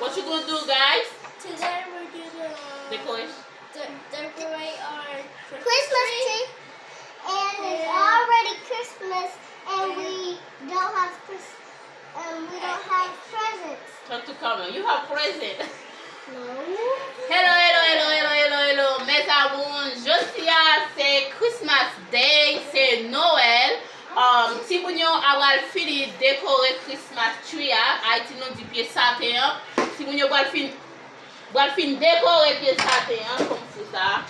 What you gonna do, guys? Today we're gonna decorate our Christmas tree. And it's already Christmas, and we don't have presents. Talk to camera. You have present. No. Hello. Mes amours, jeudi c'est Christmas Day, c'est Noël. Si vous avez fini de décorer Christmas tree, Haïti nous dit pied sapin. Si vous avez fini décorer pied sapin, comme ça.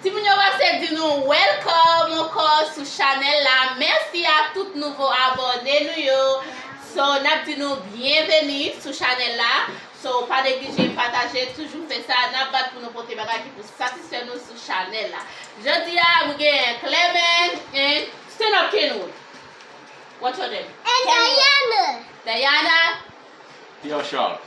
Si vous avez dit nous welcome encore sur Chanel là, merci à tous nouveaux abonnés nous. So, n'a dit nous bienvenue sur Chanel là. So, pas négliger, partager, toujours faire ça. N'a pas pour nous porter bagage pour satisfaire nous sur Chanel là. Je dis à vous Clement et stand up Kenwood. What's your name? And Diana. Yo, Charles.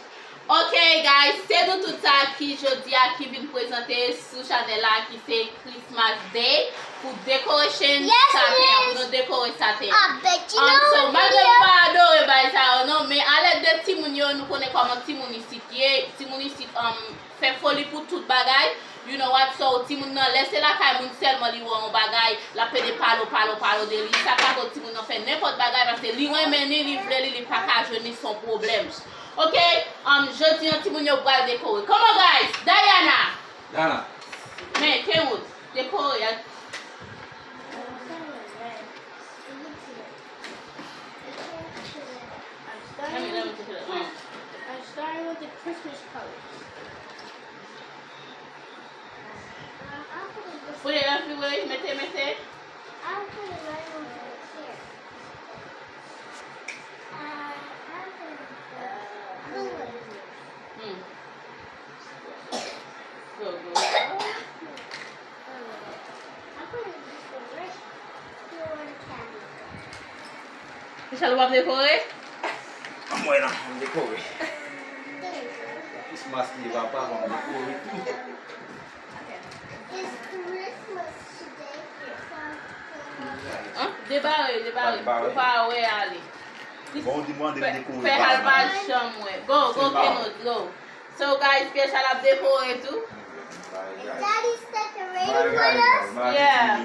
Ok, guys, c'est nous tout ça qui je dis à qui vient présenter sur Chanel là qui c'est Christmas Day pour décoration satin, pour nous décorer satin. I bet you know. So, malgré pas adoré by ça, non, mais à l'aide de Timounio, nous connaissons comment Timounici fait folie pour toute bagaille. You know what? So, Timoun laissez la caille moun seulement li ou bagaille, la paix de palo de li. Ça pas que Timoun fait n'importe bagaille parce que li ou meni, li vle li pas ka jeni son problème. Ok, je dis un petit moun yo bral décorer. Come on guys, Diana. Mais Kenwood, décorer. I'm starting with the Christmas colors. Put it everywhere, mete. I'll put it right over here. I'll put it Go. I'll put it right here on the cabinet. Michel, va décorer? Moi là, on décore. There you go. Christmas ne va pas, on décore tout. It's Christmas today. Hein? Débarrer. Faut pas ouais aller. Bon, dis-moi de décorer. Fais halva chambre. Go, Kenwood, go. So guys, special up décorer tout. Daddy's decorating with us. Yeah. Yeah.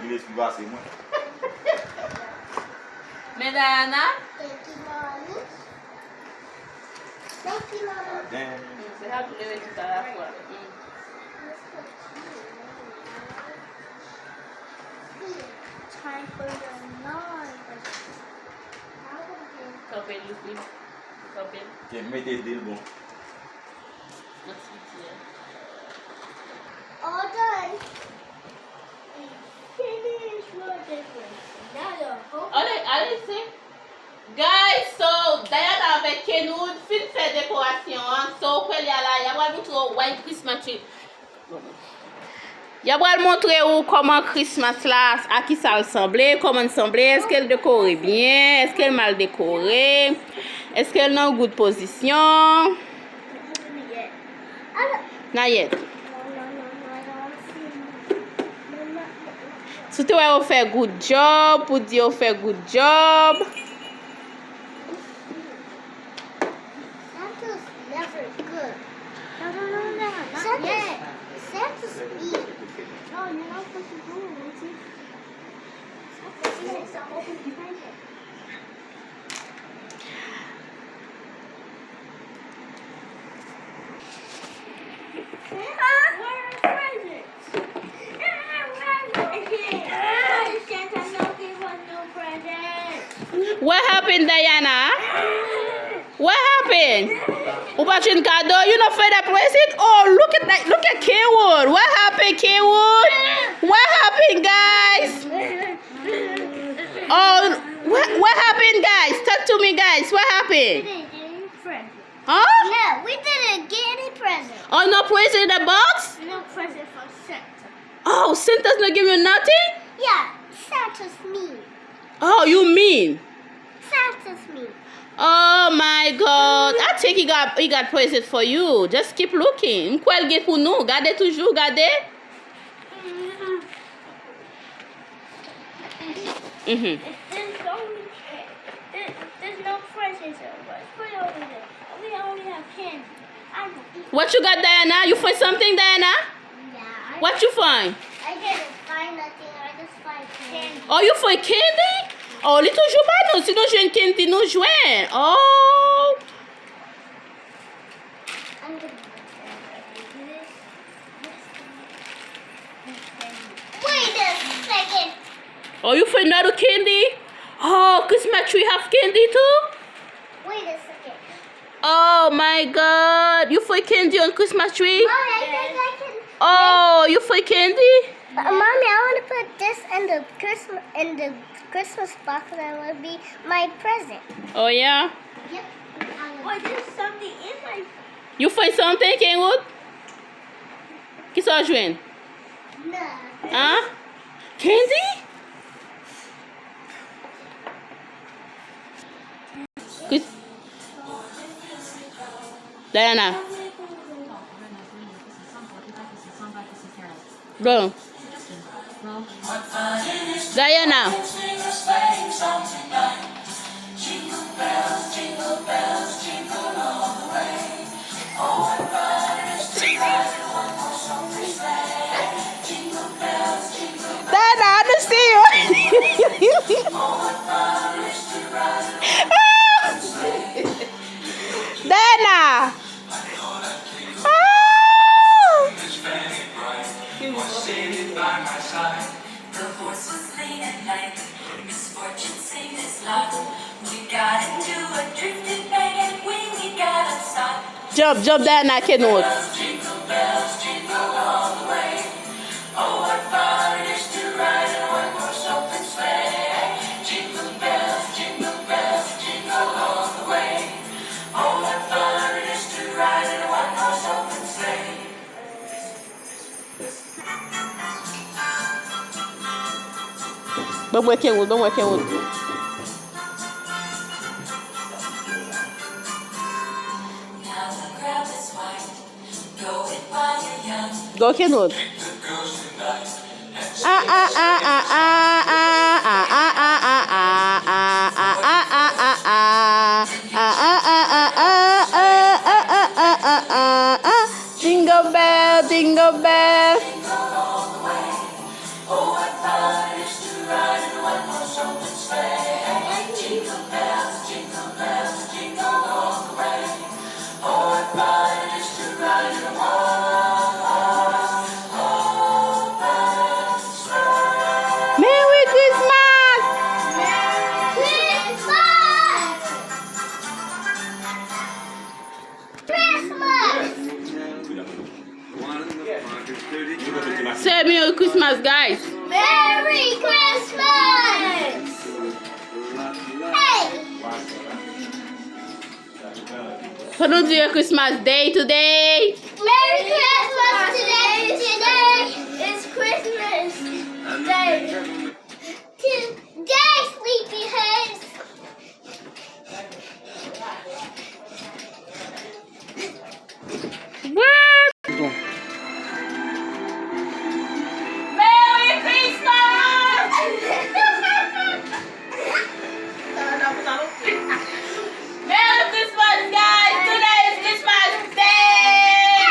Mais Diana? Thank you, Mommy. Thank you, Mommy. C'est ça pour lever tout à la fois. Time for the nine. Copel, Lucy. Copel. Tiens, mettez des bon. All done. Finish what decoration. Now the whole Allez, c'est. Guys, so Diana avec Kenwood fin fait décoration. So quoi il y a là, il y a pas du tout white Christmas tree. Je vais montrer où comment Christmas là, à qui ça ressemble, comment il semble, est-ce qu'elle décore bien, est-ce qu'elle mal décorée, est-ce qu'elle est en good position. Not yet. Si tu as fait good job, pour dire fait good job. Santa's never good. No. Not yet. Santa's evil. No, you're not supposed to do it, Lucy. Santa's evil. Stop opening the present. What happened, Diana? What happened? Ubachin Kado, you not fed up present? Oh, look at that! Look at Kenwood. What happened, Kenwood? What happened, guys? Oh, what happened, guys? Talk to me, guys. What We happened? didn't get any present. Huh? No, we didn't get any present. Oh, no present in the box? No present for Santa. Oh, Santa's not giving you nothing? Yeah, Santa's mean. Oh, you mean? Santa's mean. Oh my God! I think he got present for you. Just keep looking. M'kwel get pour nous. Gardez toujours, gardez. There's no presents over us. Put it over there. We only have candy. What you got, Diana? You find something, Diana? Yeah. What you find? I didn't find nothing. I just find candy. Oh, you find candy? Oh, li toujou ba nou? Si nou jwen candy, nou jwen. Oh. I'm gonna wait a second. Oh, you find another candy? Oh, Christmas tree have candy too? Wait a second. Oh my God. You find candy on Christmas tree? Mommy, I think I can. Oh, you find candy? Mommy, I want to put this in the Christmas box. That would be my present. Oh yeah? Yep. Oh, there's something in my. You find something, Kenwood? Ki sa jwen? No. Huh? Candy? Chris- Diana. Go. Diana. Diana, I don't see you. Diana. Oh. Jump, jump, Diana, Kenwood. Vamos aqui, Kenwood, vamos aqui, Kenwood. Go, Kenwood. Ah ah ah ah ah ah ah ah ah ah ah ah. Jingle bell, jingle bell. Merry Christmas! Say Merry Christmas, guys. Merry Christmas! Hey! How do you do your Christmas day today? Merry Christmas today! Today is Christmas Day. Today, sleepyheads. What? Merry Christmas! Merry Christmas, guys! Today is Christmas Day!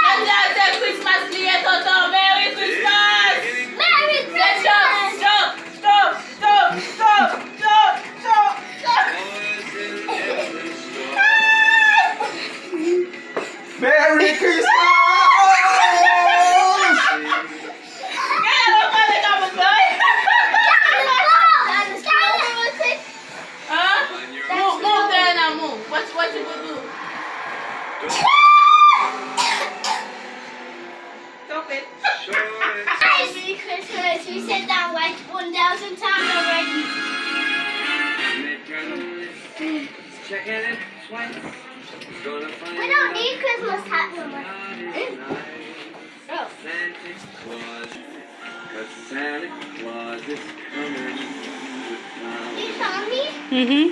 Let's just say Christmas liye toto. Merry Christmas! Merry Let's Christmas! jump, jump, jump, jump, jump, jump, jump. Merry Christmas! Kaya mo pala ka mo, boy? Huh? Move there now, move. What you gonna do? Stop it. Merry Christmas! We said that like 1,000 times already. Checking it twice. Gonna find We don't need Christmas hat no more. Oh. Santa Claus. 'Cause Santa Claus is coming. You saw me? Mm-hmm.